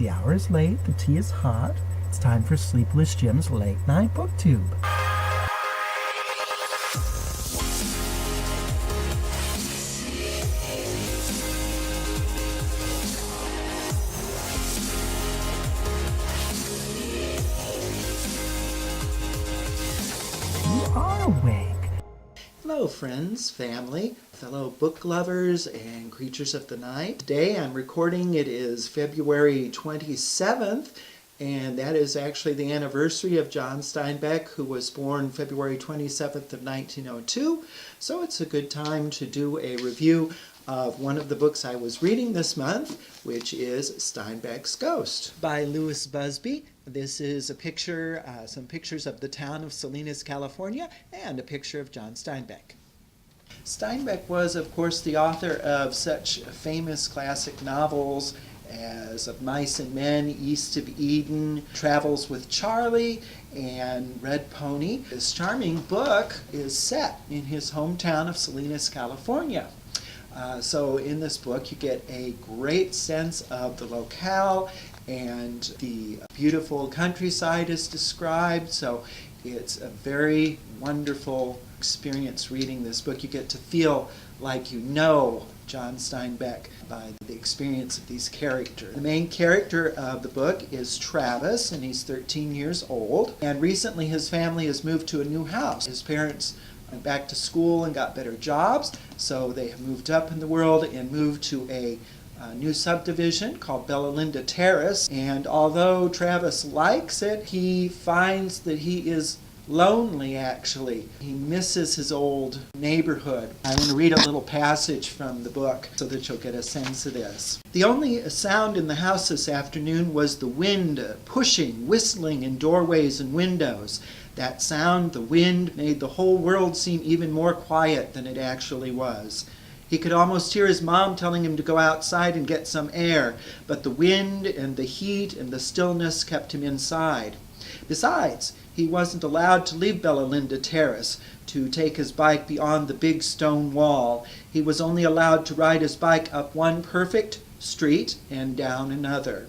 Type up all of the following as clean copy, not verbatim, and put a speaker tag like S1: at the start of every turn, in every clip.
S1: The hour is late, the tea is hot. It's time for Sleepless Jim's Late Night Booktube. You are awake.
S2: Hello friends, family, fellow book lovers, and creatures of the night. Today I'm recording, it is February 27th, and that is actually the anniversary of John Steinbeck, who was born February 27th of 1902. So it's a good time to do a review of one of the books I was reading this month, which is Steinbeck's Ghost by Buzbee. This is a picture, some pictures of the town of Salinas, California, and a picture of John Steinbeck. Steinbeck was, of course, the author of such famous classic novels as Of Mice and Men, East of Eden, Travels with Charlie, and Red Pony. This charming book is set in his hometown of Salinas, California. So in this book you get a great sense of the locale, and the beautiful countryside is described. So it's a very wonderful experience reading this book. You get to feel like you know John Steinbeck by the experience of these characters. The main character of the book is Travis, and he's 13 years old. And recently his family has moved to a new house. His parents went back to school and got better jobs, so they have moved up in the world and moved to a new subdivision called Bella Linda Terrace. And although Travis likes it, he finds that he is lonely, actually. He misses his old neighborhood. I'm going to read a little passage from the book so that you'll get a sense of this. The only sound in the house this afternoon was the wind pushing, whistling in doorways and windows. That sound, the wind, made the whole world seem even more quiet than it actually was. He could almost hear his mom telling him to go outside and get some air, but the wind and the heat and the stillness kept him inside. Besides, he wasn't allowed to leave Bella Linda Terrace to take his bike beyond the big stone wall. He was only allowed to ride his bike up one perfect street and down another.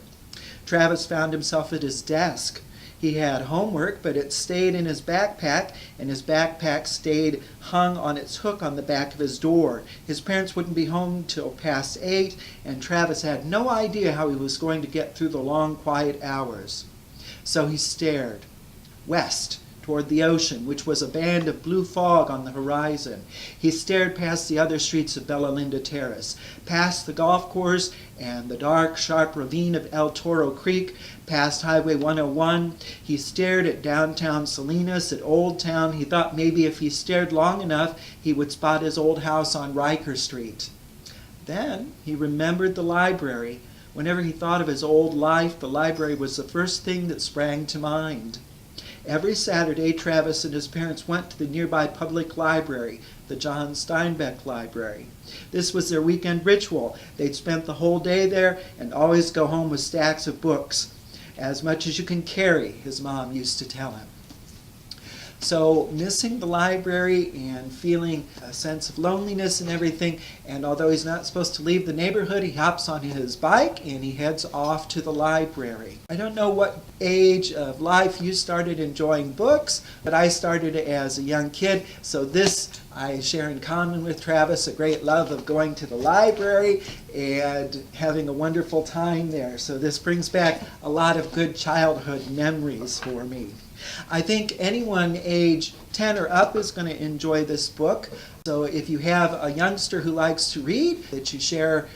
S2: Travis found himself at his desk. He had homework, but it stayed in his backpack, and his backpack stayed hung on its hook on the back of his door. His parents wouldn't be home till past 8, and Travis had no idea how he was going to get through the long, quiet hours. So he stared west toward the ocean, which was a band of blue fog on the horizon. He stared past the other streets of Bella Linda Terrace, past the golf course and the dark, sharp ravine of El Toro Creek, past Highway 101. He stared at downtown Salinas, at Old Town. He thought maybe if he stared long enough, he would spot his old house on Riker Street. Then he remembered the library. Whenever he thought of his old life, the library was the first thing that sprang to mind. Every Saturday, Travis and his parents went to the nearby public library, the John Steinbeck Library. This was their weekend ritual. They'd spent the whole day there and always go home with stacks of books. As much as you can carry, his mom used to tell him. So missing the library and feeling a sense of loneliness and everything, and although he's not supposed to leave the neighborhood, he hops on his bike and he heads off to the library. I don't know what age of life you started enjoying books, but I started as a young kid, so this I share in common with Travis, a great love of going to the library and having a wonderful time there. So this brings back a lot of good childhood memories for me. I think anyone age 10 or up is going to enjoy this book. So if you have a youngster who likes to read that you share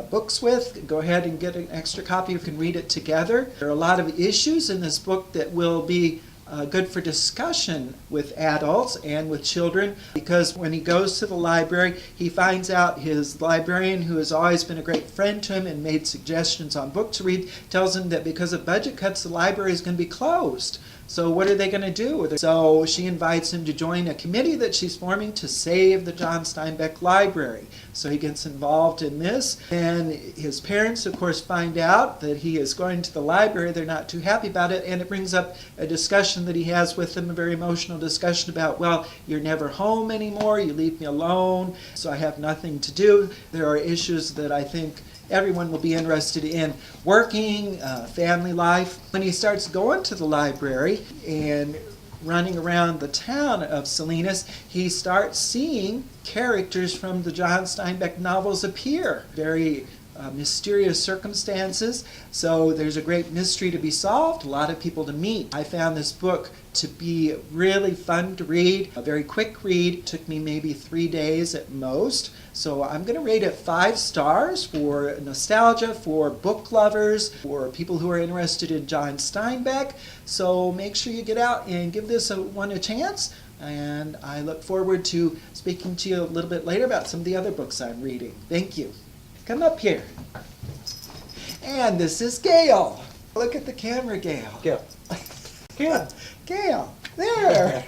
S2: books with, go ahead and get an extra copy. You can read it together. There are a lot of issues in this book that will be good for discussion with adults and with children, because when he goes to the library, he finds out his librarian, who has always been a great friend to him and made suggestions on book to read, tells him that because of budget cuts, the library is going to be closed. So what are they going to do? So she invites him to join a committee that she's forming to save the John Steinbeck Library. So he gets involved in this. And his parents, of course, find out that he is going to the library. They're not too happy about it. And it brings up a discussion that he has with them, a very emotional discussion about, well, you're never home anymore. You leave me alone, so I have nothing to do. There are issues that I think everyone will be interested in working, family life. When he starts going to the library and running around the town of Salinas, he starts seeing characters from the John Steinbeck novels appear. Very mysterious circumstances. So there's a great mystery to be solved, a lot of people to meet. I found this book to be really fun to read, a very quick read. It took me maybe 3 days at most. So I'm going to rate it 5 stars for nostalgia, for book lovers, for people who are interested in John Steinbeck. So make sure you get out and give this one a chance. And I look forward to speaking to you a little bit later about some of the other books I'm reading. Thank you. Come up here. And this is Gail. Look at the camera, Gail.
S1: Gail.
S2: Gail. There.